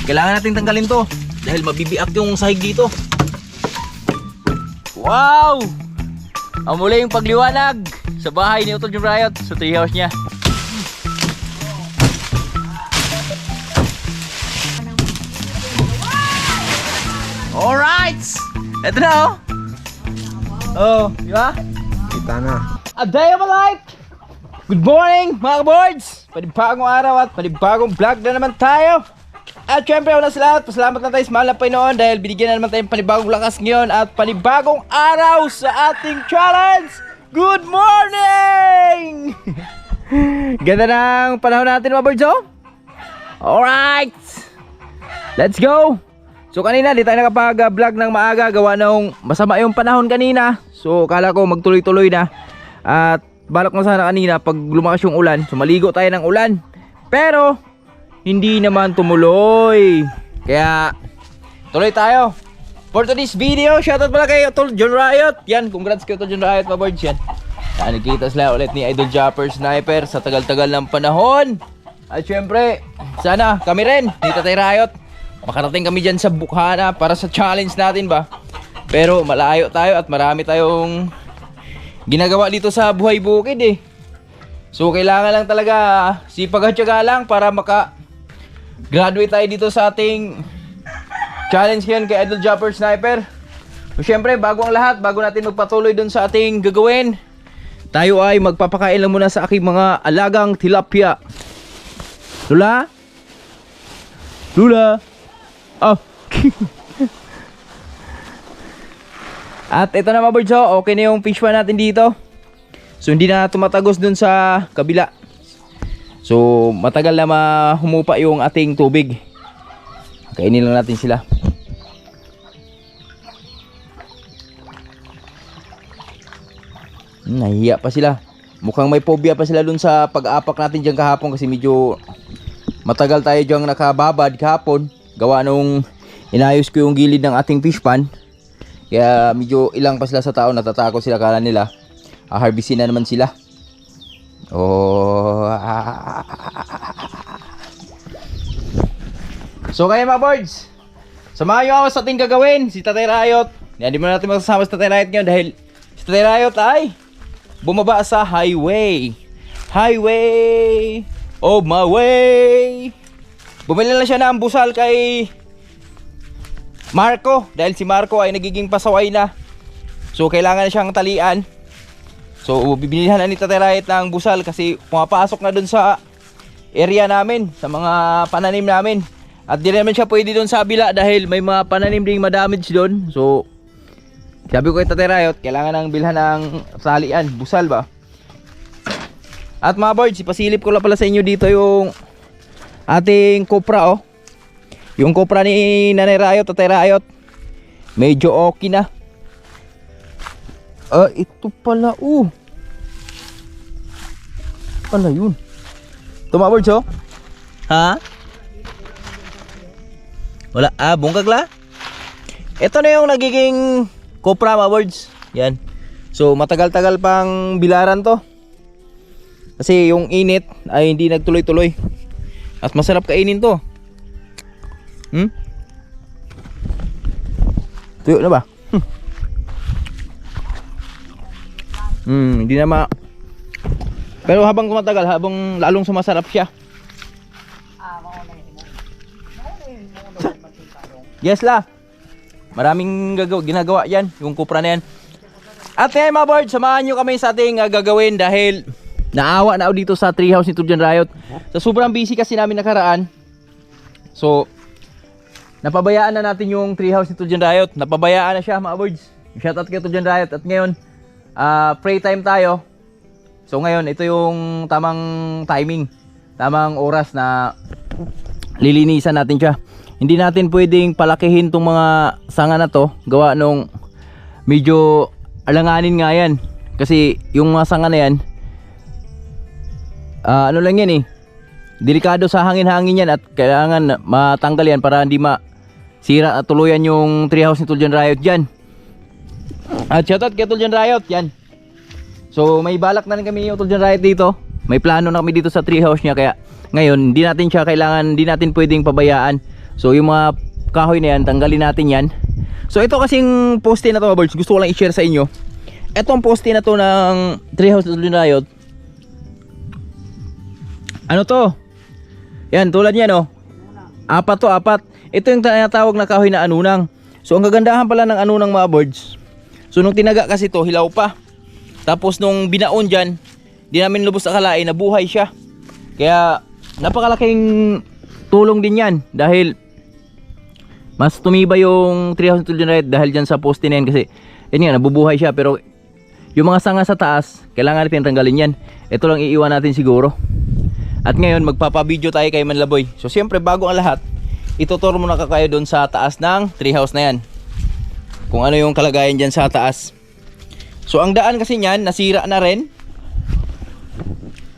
Kailangan natin tanggalin to dahil mabibiak yung sahig dito. Wow! Ang muli yung pagliwanag sa bahay ni Utol Jun Riot sa treehouse niya. Alright! Ito na oh! Oh, di ba? Kita na. A day of a life! Good morning mga kaboards! Panibagong araw at panibagong vlog na naman tayo! At syempre una sa lahat, pasalamat na tayo sa mahal na Panginoon dahil binigyan na naman tayong panibagong lakas ngayon at panibagong araw sa ating challenge! Good morning! Ganda ng panahon natin mga birds oh! Alright! Let's go! So kanina di tayo nakapag-vlog ng maaga gawa nung masama yung panahon kanina. So kala ko magtuloy-tuloy na. At balak mo sana kanina pag lumakas yung ulan, so maligo tayo ng ulan. Pero hindi naman tumuloy. Kaya tuloy tayo. For today's video, shoutout pala kay Utol Jun Riot. Yan, congrats kay Utol Jun Riot mga birds yan. Nakikita sila ulit ni Idol Japper Sniper sa tagal-tagal ng panahon. At syempre, sana kami rin ni Tatay Riot makarating kami dyan sa Bukhana para sa challenge natin ba. Pero malayo tayo at marami tayong ginagawa dito sa buhay bukid eh. So kailangan lang talaga sipag at tiyaga lang para maka-graduate tayo dito sa ating challenge ngayon kay Idol Japper Sniper. So syempre bago ang lahat, bago natin magpatuloy dun sa ating gagawin, tayo ay magpapakain lang muna sa aking mga alagang tilapia. Lula? Lula? Oh. At ito na mga birds oh, okay na yung fish pan natin dito. So hindi na tumatagos dun sa kabila. So matagal na humupa yung ating tubig. Kainin lang natin sila. Nahihiya pa sila. Mukhang may phobia pa sila dun sa pag-aapak natin dyan kahapon kasi medyo matagal tayo dyan nakababad kahapon. Gawa nung inayos ko yung gilid ng ating fish pan. Kaya medyo ilang pa sila sa tao, natatakot sila, kala nila harvestin na naman sila. Oh. So kaya mga birds, samahan nyo ako sa ating gagawin, si Tatay Riot. Hindi mo natin masasama si Tatay Riot ngayon dahil si Tatay Riot ay bumaba sa highway. Highway of my way. Bumili lang siya ng busal kay Marco dahil si Marco ay nagiging pasaway na. So kailangan na siyang talian. So bibilihan na ni Tatay Riot ng busal kasi pumapasok na dun sa area namin, sa mga pananim namin. At di naman siya pwede dun sa bila dahil may mga pananim ding madamage dun. So sabi ko kay Tatay Riot, kailangan nang bilhan ng talian, busal ba. At mga birds, ipasilip ko lang pala sa inyo dito yung ating kopra oh. Yung kopra ni Nanay Riot, Tatay Riot, medyo okay na. Ito pala pala yun. Ito mga birds oh. Ha? Wala, bungkag la. Ito na yung nagiging kopra mga birds. Yan. So matagal-tagal pang bilaran to. Kasi yung init ay hindi nagtuloy-tuloy. At masarap kainin to. Tuyo na ba? Hindi na pero habang kumatagal, habang lalong sumasarap siya. Yes la. Maraming ginagawa yan, yung kupra na yan. At ngayon mga birds, samahan nyo kami sa ating gagawin dahil naawa na ako dito sa treehouse ni Utol Jun Riot. Sa sobrang busy kasi namin nakaraan. So napabayaan na natin yung treehouse ni Utol Jun Riot. Napabayaan na siya mga birds. Shoutout kay Utol Jun Riot. At ngayon pray time tayo. So ngayon ito yung tamang timing, tamang oras na lilinisan natin siya. Hindi natin pwedeng palakihin tong mga sanga na to, gawa nung medyo alanganin nga yan. Kasi yung mga sanga na yan, ano lang yan delikado sa hangin-hangin yan at kailangan matanggal yan para hindi masira at tuluyan yung treehouse ni Utol Jun Riot dyan. At shoutout kay Utol Jun Riot yan. So may balak na rin kami utol dyan Riot dito. May plano na kami dito sa treehouse niya. Kaya ngayon hindi natin siya kailangan, hindi natin pwedeng pabayaan. So yung mga kahoy na yan, tanggalin natin yan. So ito kasing poste na to mga birds, gusto ko lang i-share sa inyo. Etong poste na to ng treehouse utol dyan Riot. Ano to? Yan tulad yan oh. Apat to, apat. Ito yung tinatawag na kahoy na anunang. So ang kagandahan pala ng anunang mga birds. So nung tinaga kasi to, hilaw pa. Tapos nung binaon dyan, di namin lubos akalain na buhay siya. Kaya napakalaking tulong din yan. Dahil mas tumibay yung treehouse tulad na dahil dyan sa poste na yan. Kasi yun nga, nabubuhay siya. Pero yung mga sanga sa taas, kailangan natin tanggalin yan. Ito lang iiwan natin siguro. At ngayon magpapabideo tayo kay Manlaboy. So siyempre bago ang lahat, ituturo muna kayo doon sa taas ng treehouse na yan. Kung ano yung kalagayan dyan sa taas. So ang daan kasi niyan nasira na rin.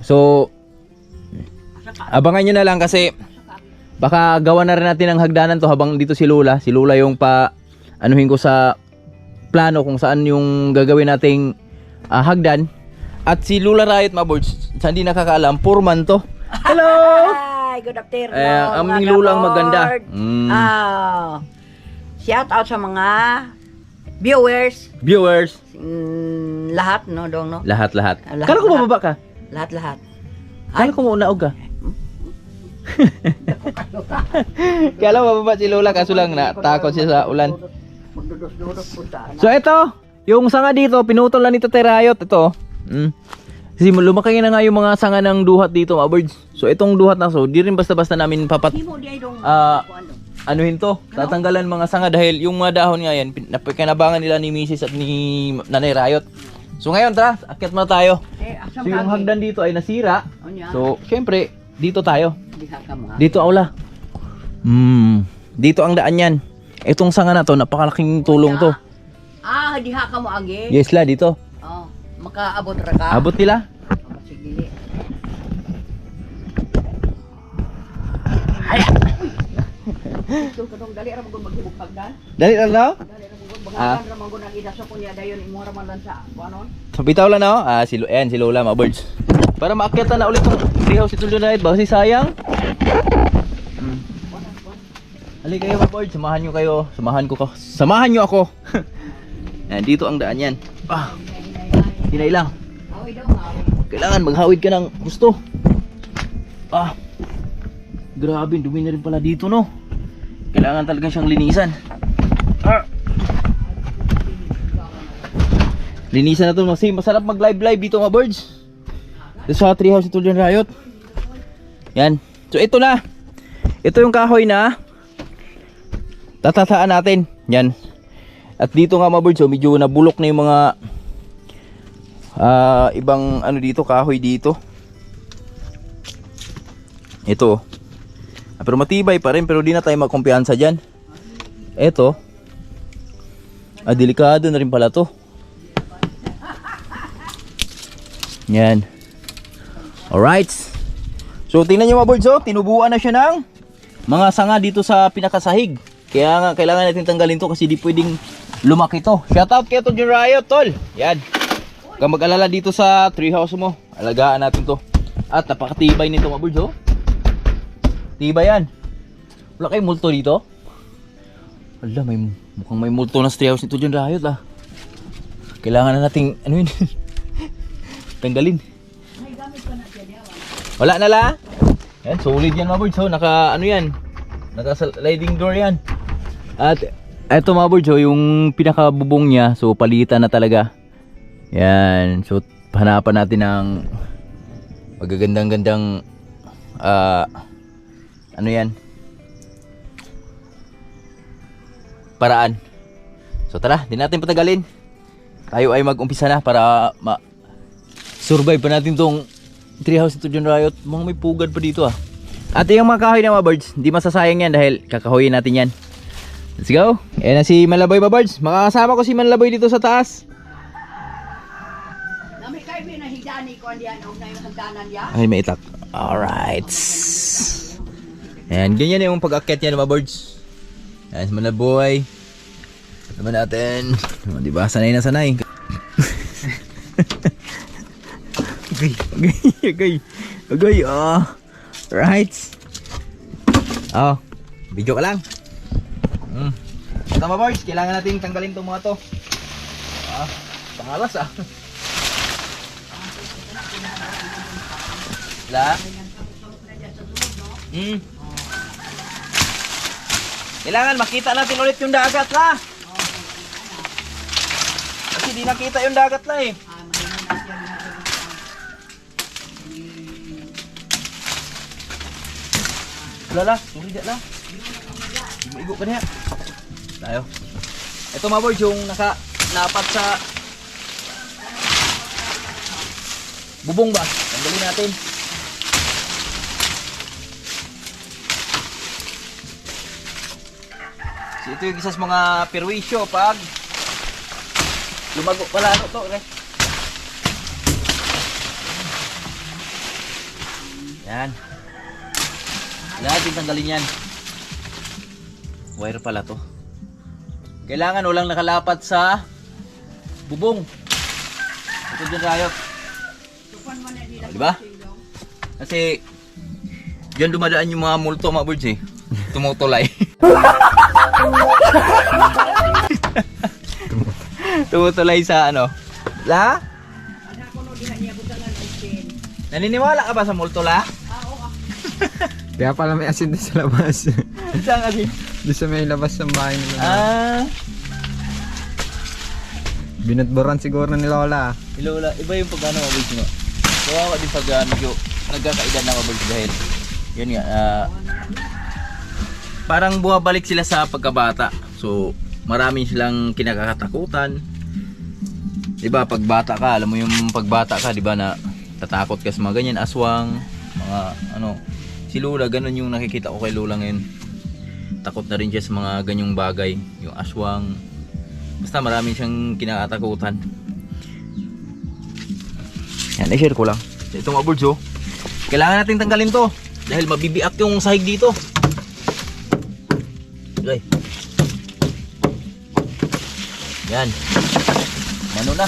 So abangan nyo na lang kasi baka gawa na rin natin ang hagdanan to habang dito si Lola. Si Lola yung anuhin ko sa plano kung saan yung gagawin nating hagdan. At si Lola Riot mga boards, sa hindi nakakaalam, foreman to. Hello! Hi, good afternoon. Ang aming Lola ang maganda. Shout out sa mga viewers. Viewers. Lahat, no, dong, no? Lahat. Lahat, Kala ko lahat. bababa ka. Lahat. Kala ko maunaog ka. Kala bababa si Lola kaso lang natakot siya sa ulan. Magdudos-dudos punta. So ito, yung sanga dito, pinutol na nito Terayot. Ito. Kasi lumaki na nga yung mga sanga ng duhat dito mga birds. So itong duhat na so, di rin basta-basta namin Himo di ay dong. anuhin to, tatanggalan mga sanga dahil yung mga dahon nga yan, napakinabangan nila ni Mrs. at ni Nanay Riot. So ngayon tara, akyat muna tayo. So yung hagdan dito ay nasira. So syempre, dito tayo. Dito aula. Dito ang daan yan. Itong sanga na to, napakalaking tulong to. Diha ka mo agi. Yes la, dito. Oh, makaabot ra ka. Abot nila. Sige. Ito kadong dali ra mo maghimog hagdan. Dali lang daw. Dali ra mo bangalan ra mo nang idaso ko niya dayon imo ra man lang sa kuanon. So bitaw lang na oh. Si Lola mga birds. Para maakyatan na ulit tong treehouse ito Lunayt ba kasi sayang. Ali kayo mga birds, samahan nyo ako. Yan, dito ang daan yan. Hinay lang. Awi daw awi. Kailangan maghawid ka ng gusto. Grabe, dumi na rin pala dito no. Kailangan talaga siyang linisan. Linisan na to kasi masarap mag live dito mga birds. Dito sa treehouse ito dyan Riot. Yan. So ito na. Ito yung kahoy na tatataan natin. Yan. At dito nga mga birds, so medyo nabulok na yung mga ibang ano dito, kahoy dito. Ito. Pero matibay pa rin, pero di na tayo magkumpiyansa dyan. Ito. Delikado na rin pala to. Yan. Alright. So tingnan nyo mga birds, oh, tinubuan na siya ng mga sanga dito sa pinakasahig. Kaya nga kailangan natin tanggalin to kasi di pwedeng lumaki to. Shoutout kay Tol Riot, tol. Yan. Huwag mag-alala dito sa treehouse mo. Alagaan natin to. At napakatibay nito mga birds, oh. Tibay yan. Wala kayong multo dito? Ala, mukhang may multo na sa treehouse nito dyan Riot ah. Kailangan na nating ano yun? Tanggalin. Wala na la. Yan, solid yan mga birds, oh. Naka ano yan? Naka sliding door yan. At eto mga birds, oh, yung pinakabubong niya, so palitan na talaga. Yan, so hanapan natin ng magagandang-gandang ano yan? Paraan. So tara, di natin patagalin. Tayo ay mag-umpisa na para survive pa natin tong treehouse ito dyan Riot. Mga may pugad pa dito ah. At yung mga kahoy na mga birds, hindi masasayang yan dahil kakahoyin natin yan. Let's go. Ayan na si Manlaboy mga birds. Makakasama ko si Manlaboy dito sa taas. Nami kay na higdani ko andiyan og na yung hagdanan ya. Ay, may itak. Alright. Ayan, ganyan yung pag-akyat niya mga birds. Ayan si Manlaboy. Naman natin. Diba, sanay na sanay. Okay. Oh. Right. Oh. Video ka lang. Ito mga boys, kailangan natin tanggalin itong mga to. Pangalas La. Kailangan makita natin ulit yung dagat la. Kasi di nakita yung dagat la eh. Lala, sorry dak la. Maigo pa niya. Tayo. Ito mga boys yung napat sa bubong ba? Tanggalin natin. So, ito yung isa sa mga perwisyo pag lumago pala ano to, okay? Yan. Lahat din tanggalin yan. Wire pala to. Kailangan walang nakalapat sa bubong. Ito dyan tayo. Diba? Kasi dyan dumadaan yung mga multo mga birds eh. Tumutulay. Tumutulay sa ano? La? Naniniwala ka ba sa multo la? Kaya pala may asin din sa labas. Saan asin? Doon sa may labas ng bahay nila. Binutburan siguro ni Lola. Lola, iba yung pag ano mabalik mo. Kawawa din pag medyo nagkakaedad na mabalik dahil yun nga, parang bumabalik sila sa pagkabata. So, marami silang kinakatakutan. Diba, pag bata ka, alam mo yung pagbata ka, diba na tatakot ka sa mga ganyan, aswang, mga ano. Si Lola, ganun yung nakikita ko kay Lola ngayon. Takot na rin siya sa mga ganyong bagay, yung aswang. Basta marami siyang kinakatakutan. Yan, i-share ko lang. Ito mga birds oh. Kailangan natin tanggalin to dahil mabibiak yung sahig dito. Okay. Yan. Ano na?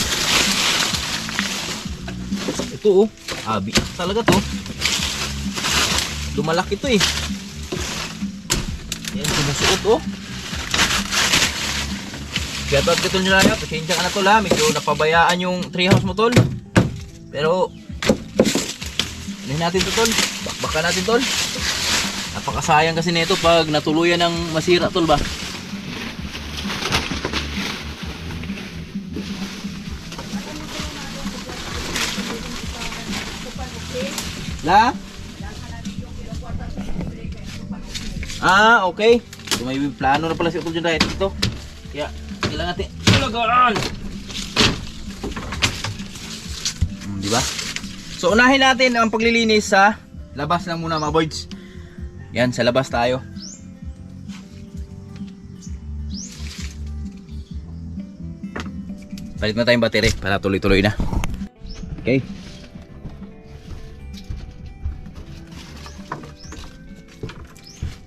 Ito oh. Biak talaga to. Lumalaki to eh. Yan, sumusuot oh. Kaya to at katol nyo lang yun. Pasensya ka na tol ha. Medyo napabayaan yung treehouse mo tol. Pero hindi natin to tol. Bakbaka natin tol. Napakasayang kasi nito pag natuluyan ng masira tol ba. La? Okay. So, may plano na pala si Utol dyan dahil ito. Kaya, kailangan natin ilagaan. Diba? So, unahin natin ang paglilinis sa labas lang muna mga boys. Yan, sa labas tayo. Palit na tayong battery para tuloy-tuloy na. Okay.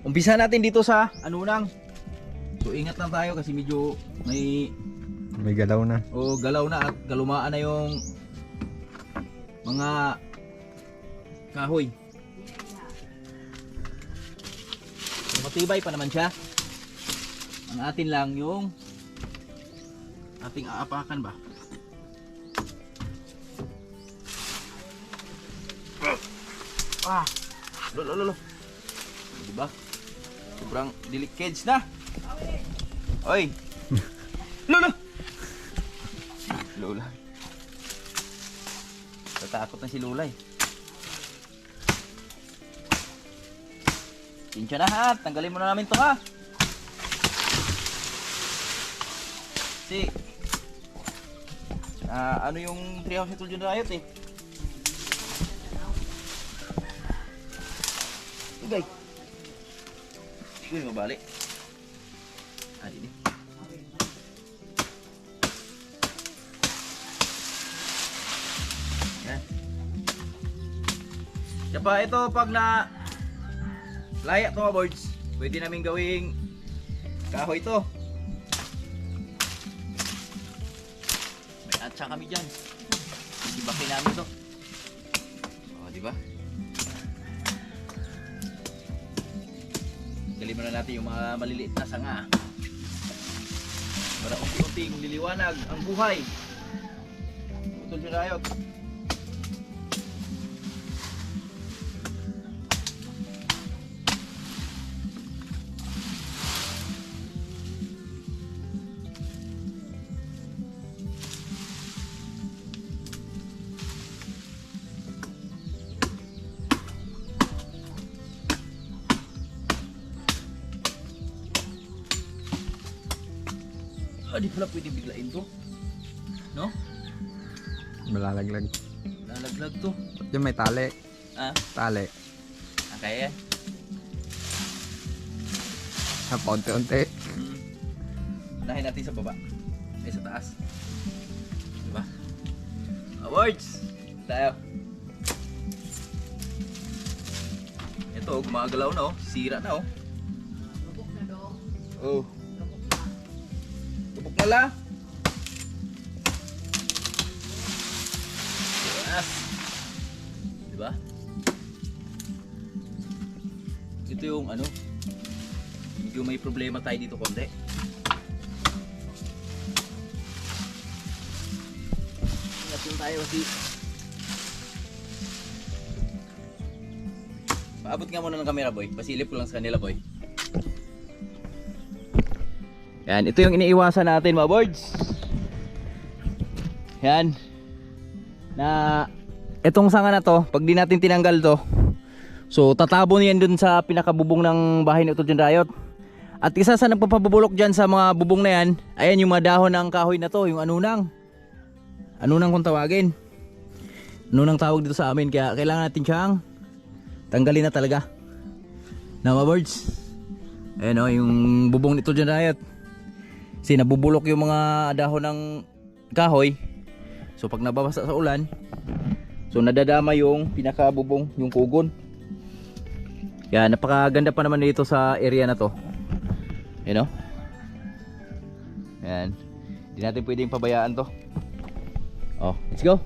Umpisa natin dito sa anunang. So ingat lang tayo kasi medyo may galaw na. Galaw na at galumaan na yung mga kahoy. So, matibay pa naman siya. Ang atin lang yung ating aapakan ba. Lolo. Diba? Sobrang delicate na. Oy. Lola. Lola. Tatakot na si Lola eh. Pinsya na ha. Tanggalin mo na namin to ha. Si ano yung treehouse ni Tuljon Riot eh. Igay. Sige, mabalik. Dini. Yan. Kaya pa ito pag na layak to mga boards, pwede namin gawing kahoy to. May atsa kami dyan. Ibakin namin to. Di ba? Galing muna natin yung mga maliliit na sanga. Para unti-unting liliwanag ang buhay. Utol si Rayot. Di pala pwede biglain to. No? Malalaglag. Lalaglag to. Yung may tali. Ah, Tali. kaya. Ha, paunti-unti. Unahin natin sa baba. Ay, sa taas. Diba? Awards! Tayo. Ito, gumagalaw na oh. Sira na oh. Lubok na do. Oh. Lubok na. Tupok na la. Yes. Diba? Ito yung ano. Medyo may problema tayo dito konti. Ingat yung tayo kasi. Paabot nga muna ng camera boy. Pasilip ko lang sa kanila boy. Yan, ito yung iniiwasan natin mga boards. Yan. Na itong sanga na to, pag di natin tinanggal to, so tatabo niyan dun sa pinakabubong ng bahay ni Utol John Rayot. At isa sa nagpapabubulok dyan sa mga bubong na yan, ayan yung mga dahon ng kahoy na to, yung anunang. Anunang kung tawagin. Anunang tawag dito sa amin, kaya kailangan natin siyang tanggalin na talaga. Na mga boards. Ayan o, yung bubong ni Utol John Rayot. Kasi nabubulok yung mga dahon ng kahoy. So pag nababasa sa ulan, so nadadama yung pinakabubong, yung kugon. Yan, napakaganda pa naman dito sa area na to. You know? Yan. Hindi natin pwedeng pabayaan to. Oh, let's go.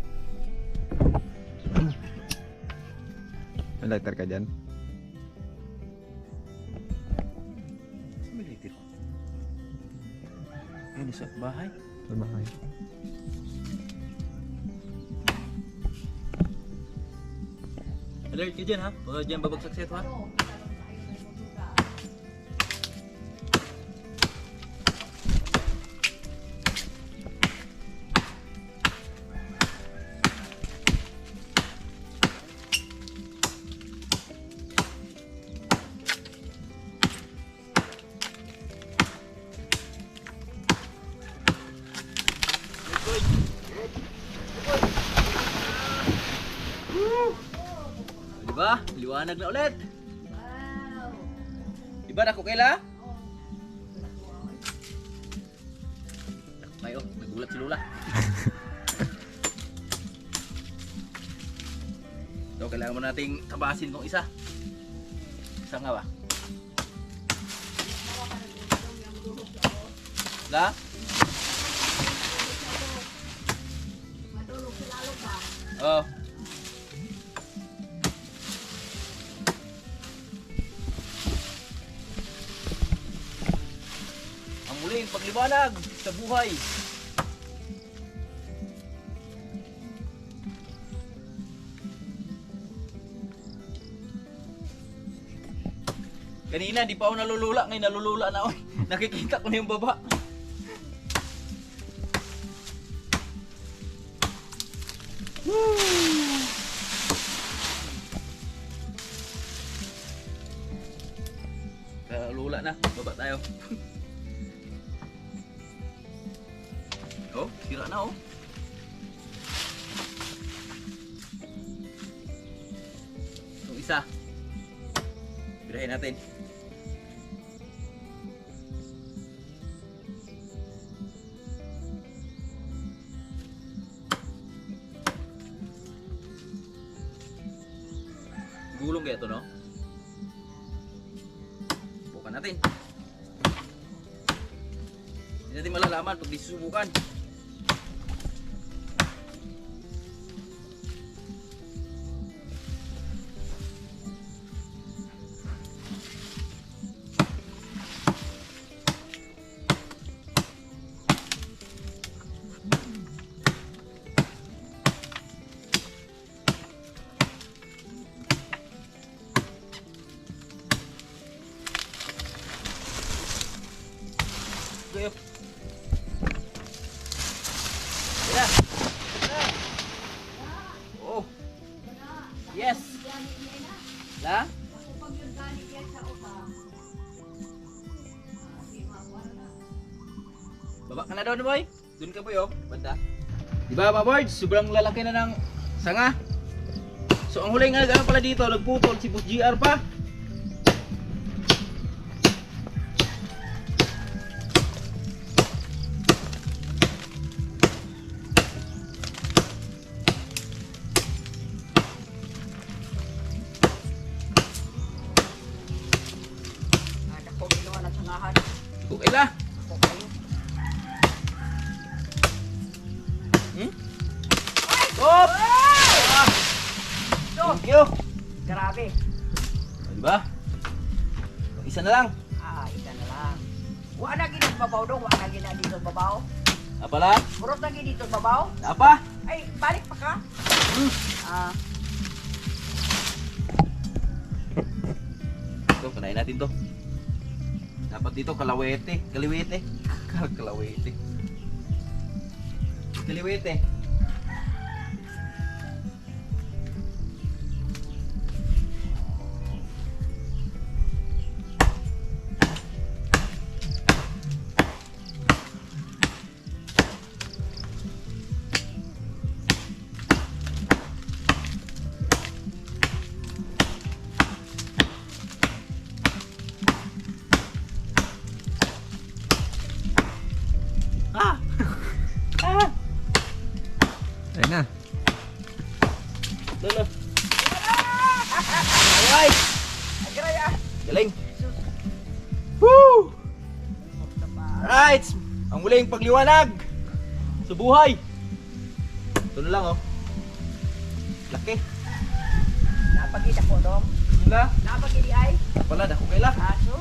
May lighter ka dyan. Yan, sa bahay. Sa bahay. Alert ka dyan ha. Baka dyan babagsak set ha. Diba? Liwanag na ulit. Wow. Diba dako kaila? May oh, nagulat si Lola. So kailangan mo nating tabasin tong isa. Isa nga ba? La? Matulog sila lalo pa. Oh. Ang muling pagliwanag sa buhay. Kanina di pa ako nalulula, ngayon nalulula na ako. Nakikita ko na yung baba. Nalulula na, baba tayo. Oh, sira na oh. Itong isa. Birahin natin. Gulong kaya ito, no? Bukan natin. Hindi natin malalaman pag disusubukan. Na? Baba ka na doon, boy. Doon ka, boy, oh. Banda. Diba, mga boards? Sobrang lalaki na ng sanga. So, ang huling ano pala dito, nagputol si Boss GR pa. Ada ko ginawa na sangahan. Okay la. Ako kayo. Stop! Ah, thank you. Grabe. Diba? Isa na lang. Isa na lang. Wa na gid babaw dong, wa na gid dito babaw. Apala? Purot na gid dito babaw. Apa? Ay, balik pa ka. Ah, Ito, kanain natin to. Dapat dito kalawete. Kaliwete. Kalawete. Kaliwete. Ah! Ah! Ayun na. Lolo. Alright! agray ah. Galing! Woo! Alright! Ang muling pagliwanag sa buhay. Ito na lang, oh. Laki. Napagid ako dong. Wala. Napagid ay. Pala, dako kaila. Aso.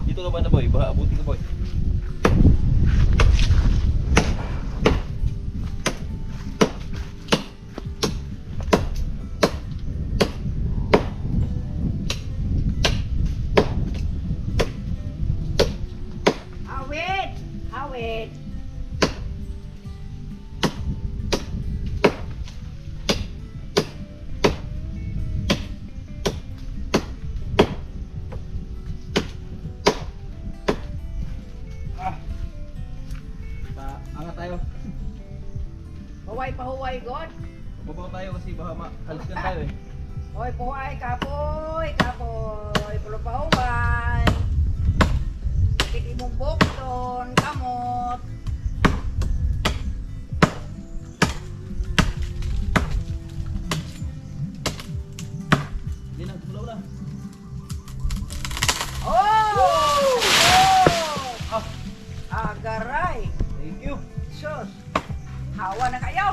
Dito ka ba na, boy? Baka abutin ka, boy. Awit. Awit. Angat tayo. Huway pa huway god. Babaw tayo kasi baka mahaliskan tayo eh. Hoy puhay kapoy, kapoy, pulo pa huway. Kiti mong bukton, kamot. Hindi na, tulaw na. Oh! Ah, Agaray. thank you. Sus. Hawa na kayo.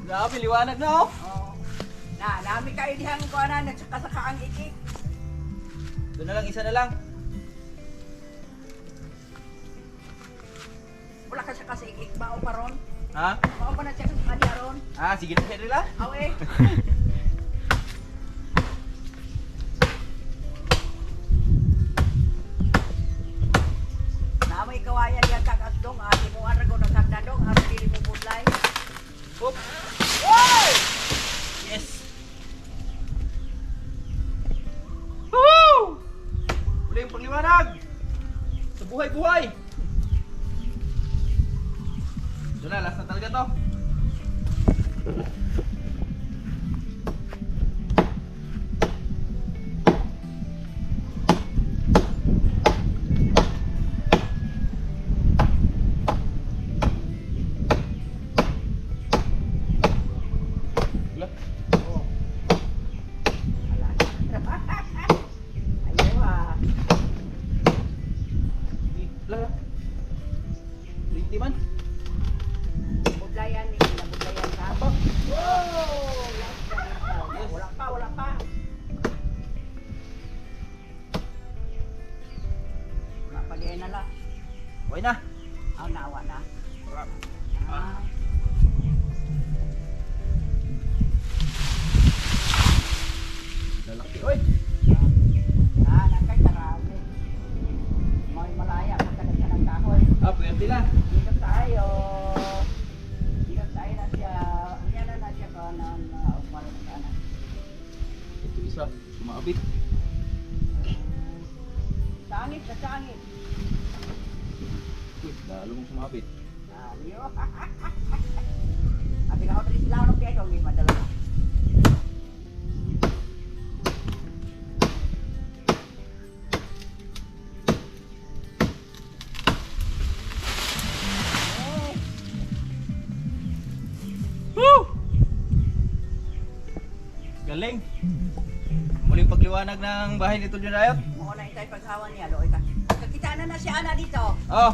Grabe, liwanag na, oh. Oh. Nami kayo dihang ko na nagsakasaka ang ikik. Doon na lang, isa na lang. Wala ka sa kasi ikik bao pa ron. Ha? Bao pa na siya sa kanya ron. Ah, sige na, Henry la. Awe. Namay kawayan yan kakasdong. Ati mo arago ng hagdadong. Aron dili mo budlay. Oop. Wow! Yes. Woo! Muling pagliwanag sa buhay-buhay. Doon na, last na talaga to. Wala. Ayaw ah. Wala. 20 man. Budlayan ni. Budlayan ka. Apa? Wow! Maabit. Sangit na sangit. Lalo mong sumabit. Ayo. Abi ka hotel sila ng peso ni madala. Woo! Galing. Muling pagliwanag ng bahay ni Tol Junrayot. Mo na itay paghawan niya lo ita. Kakita na si Ana dito. Oh,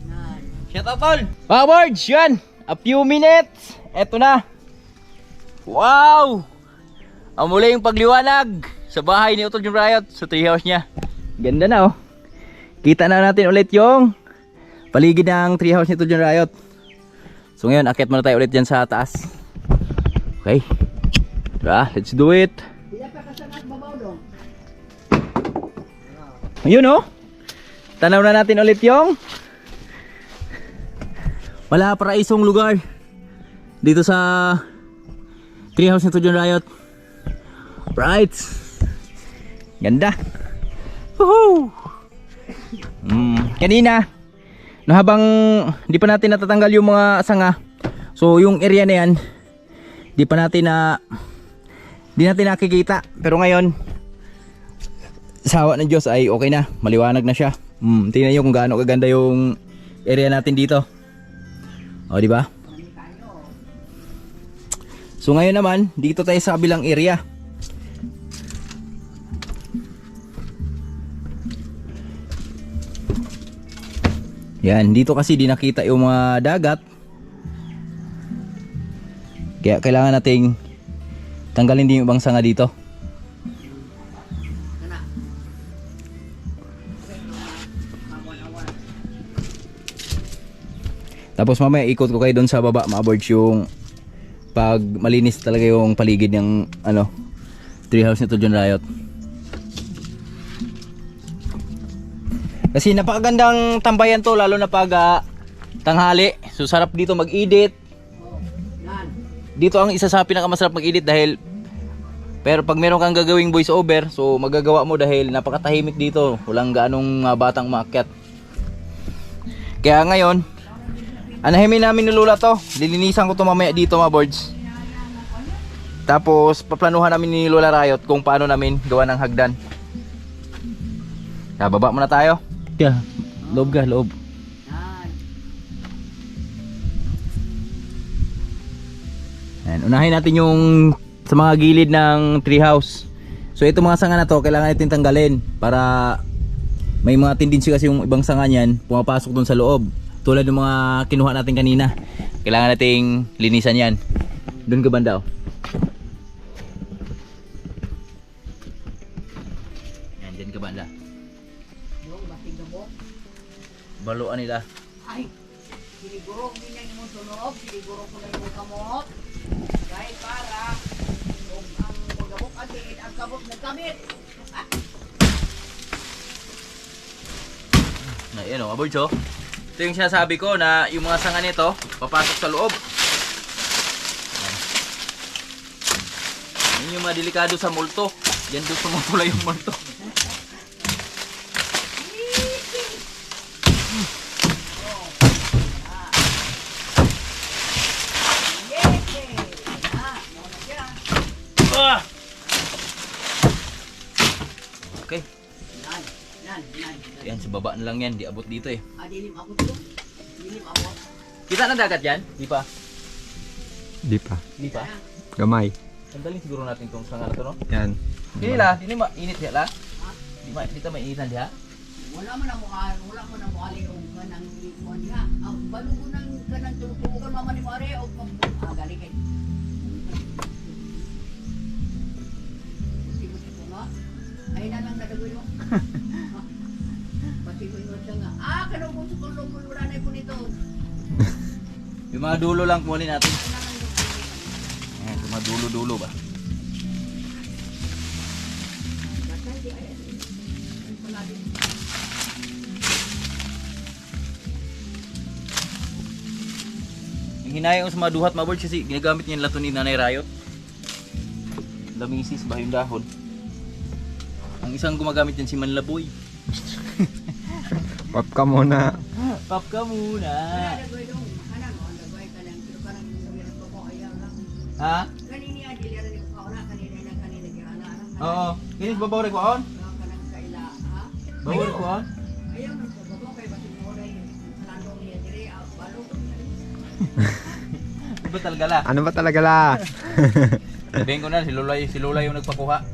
Nan. shout out Tol. Mga boards, yan. A few minutes. Eto na. Wow! Ang muling pagliwanag sa bahay ni Tol Junrayot sa treehouse niya. Ganda na oh. Kita na natin ulit yung paligid ng treehouse ni Tol Junrayot. So ngayon, akit muna tayo ulit dyan sa taas. Okay. Tara, let's do it. Bila pa kasangat babaw dong. Ayun oh. Tanaw na natin ulit yung wala paraisong lugar dito sa treehouse ni Tol Junrayot. Right. Ganda. Woohoo! Kanina no, habang di pa natin natatanggal yung mga sanga, so yung area na yan di natin nakikita, pero ngayon sa awa ng Diyos ay okay na, maliwanag na siya. Tingnan niyo kung gaano kaganda yung area natin dito. O di ba? So ngayon naman dito tayo sa kabilang area. Yan, dito kasi di nakita yung mga dagat. Kaya kailangan nating tanggalin din yung ibang sanga dito. Tapos mamaya ikot ko kayo doon sa baba, ma-aboard yung pag malinis talaga yung paligid ng ano, treehouse ni Tol Junrayot. Kasi napakagandang tambayan to, lalo na pag tanghali. So sarap dito mag-edit. Dito ang isa sa pinakamasarap mag-edit dahil pero pag meron kang gagawing voice over, so magagawa mo dahil napakatahimik dito. Walang gaanong batang maakyat. Kaya ngayon, anahimin namin ni Lola to. Lilinisan ko to mamaya dito mga boards. Tapos paplanuhan namin ni Lola Rayot kung paano namin gawa ng hagdan. Baba muna tayo. Yeah, loob ka, loob. Ayan, unahin natin yung sa mga gilid ng treehouse. So ito mga sanga na to, kailangan natin tanggalin para may mga tendency kasi yung ibang sanga niyan pumapasok dun sa loob. Tulad ng mga kinuha natin kanina. Kailangan nating linisan yan. Doon ka banda oh. Yan, dyan ka banda. Baluan nila. Ay, siniguro hindi na yung tunog, siniguro ko na yung kamot. Dahil para kung ang magabok atin, ang kabot nagkamit. Na yan o, aboard so. Ito yung sinasabi ko na yung mga sanga nito papasok sa loob. Yan yung mga delikado sa multo. Yan doon sumupula yung multo. Okay. Yan, sa baba na lang yan. Di abot dito eh. Dilim ako to. Dilim ako. Kita na dagat yan? Di pa? Di pa. Di pa? Gamay. Sandalin siguro natin itong sanga na to, no? Yan. Dili la, dili mainit ya la. Di ta mainitan diha. Wala man ang mukha o kanang ikuan niya. Ang balugo ng kanang tulutugan mama ni Mare o galing kay. Sino nga? Ay na lang nadagoy mo. Pati ko yung siya nga. Kanong gusto ko lumul wala na po nito. Yung mga dulo lang kunin natin. Ayan, yung mga dulo-dulo ba? Yung hinayang sa mga duhat mga board kasi ginagamit niya yung lato ni Nanay Rayot. Lamisis ba yung dahon? Ang isang gumagamit yan si Manlaboy. Pop ka muna. Pop ka muna. Nagawin dong. Anak mo, nagawin ka lang. Pero parang gawin ko ko ayaw lang. Ha? Kanini ang diliran ko kauna. Kanina na kanina gana. Oo. Kinis babaw rin ko on? Kanang kaila. Ha? Babaw rin ko on? Ayaw nang babaw kay batin mo rin. Landong niya dire. Balo. Di ba talaga la? Ano ba talaga la? Sabihin ko na, si Lola yung nagpakuha.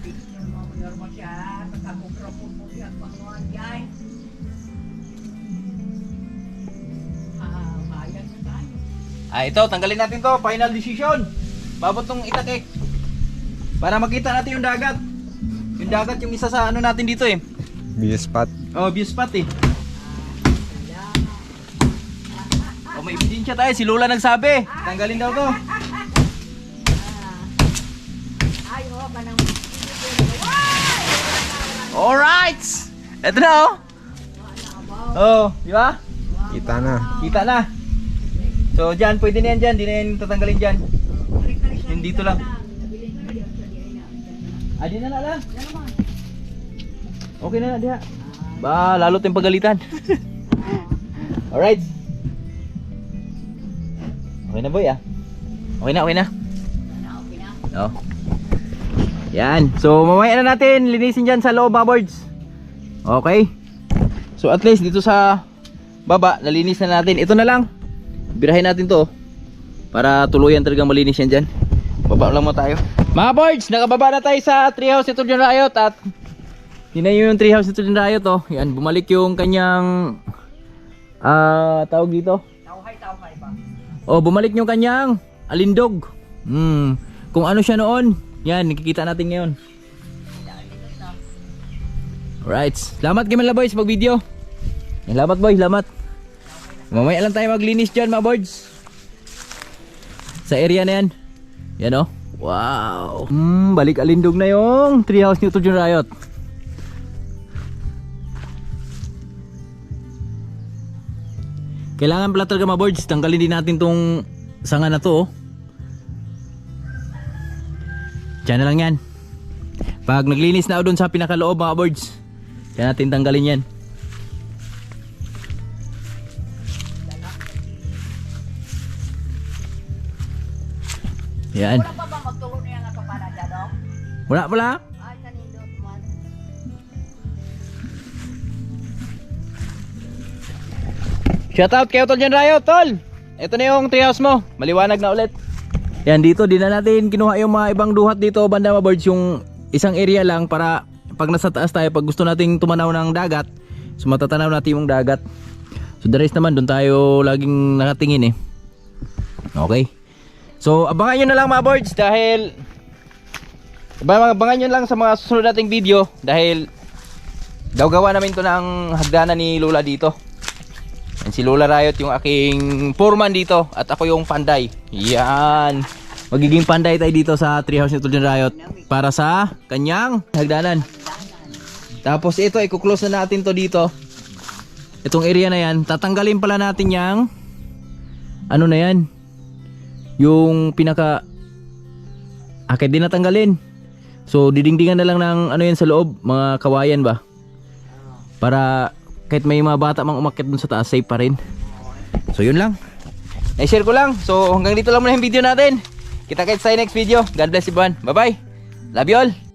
Picture mo mo siya. Pagkakupropon mo siya. Panguan yan. Bayad na tayo. Ito, tanggalin natin to. Final decision. Babot tong itakik. Para makita natin yung dagat. Yung dagat yung isa sa ano natin dito eh. View spot. Oh, view spot eh. Oh, may ebidensya tayo. Si Lola nagsabi. Tanggalin daw to. Ay, oh, kanang Alright! Ito na oh. Oh, di ba? Kita na. Kita na. So dyan, pwede na yan dyan. Di na yan tatanggalin dyan. Yung dito lang. Di na lang. Okay na diha. Ba, lalo tayong pagalitan. Alright. Okay na boy ah. Okay na. Oh. Yan. So mamaya na natin linisin dyan sa loob mga boards. Okay. So at least dito sa baba, nalinis na natin. Ito na lang. Birahin natin to. Para tuluyan talagang malinis yan dyan. Baba lang mo tayo. Mga boards, nakababa na tayo sa treehouse ni Tuljan Riot. At yun na yung treehouse ni Tuljan Riot oh. Yan, bumalik yung kanyang tawag dito. Tawhay pa. Oh, bumalik yung kanyang alindog. Kung ano siya noon. Yan, nakikita natin ngayon. Alright. Salamat kay Manla boys pag video. Salamat boy, salamat. Mamaya lang tayo maglinis dyan mga boards. Sa area na yan. Yan oh. Wow. Balik alindog na yung treehouse ni Tuljan Riot. Kailangan pala talaga mga boards. Tanggalin din natin tong sanga na to oh. Diyan na lang yan. Pag naglinis na ako dun sa pinakaloob mga boards, diyan natin tanggalin yan. Yan. Wala pa ba magtulo niya nga kapana dyan, no? Wala pala. Ay, kanindot man. Shoutout kayo Tuljan Riot, tol. Ito na yung treehouse mo. Maliwanag na ulit. Yan, dito din na natin kinuha yung mga ibang duhat dito banda mga birds, yung isang area lang para pag nasa taas tayo, pag gusto nating tumanaw ng dagat, so matatanaw natin yung dagat. So the rest naman doon tayo laging nakatingin eh. Okay. So abangan nyo na lang mga birds dahil abangan nyo lang sa mga susunod nating video dahil gagawa namin to ng hagdanan ni Lola dito. And si Lola Riot yung aking foreman dito at ako yung panday. Yan. Magiging panday tayo dito sa treehouse ni Tuljan Riot para sa kanyang hagdanan. Tapos ito ay kuklose na natin to dito. Itong area na yan, tatanggalin pala natin yang ano na yan. Yung pinaka akit din natanggalin. So didingdingan na lang ng ano yan sa loob, mga kawayan ba? Para kahit may mga bata mang umakyat dun sa taas, safe pa rin. So yun lang. I-share ko lang. So hanggang dito lang muna yung video natin. Kita-kits sa next video. God bless everyone. Bye bye. Love you all.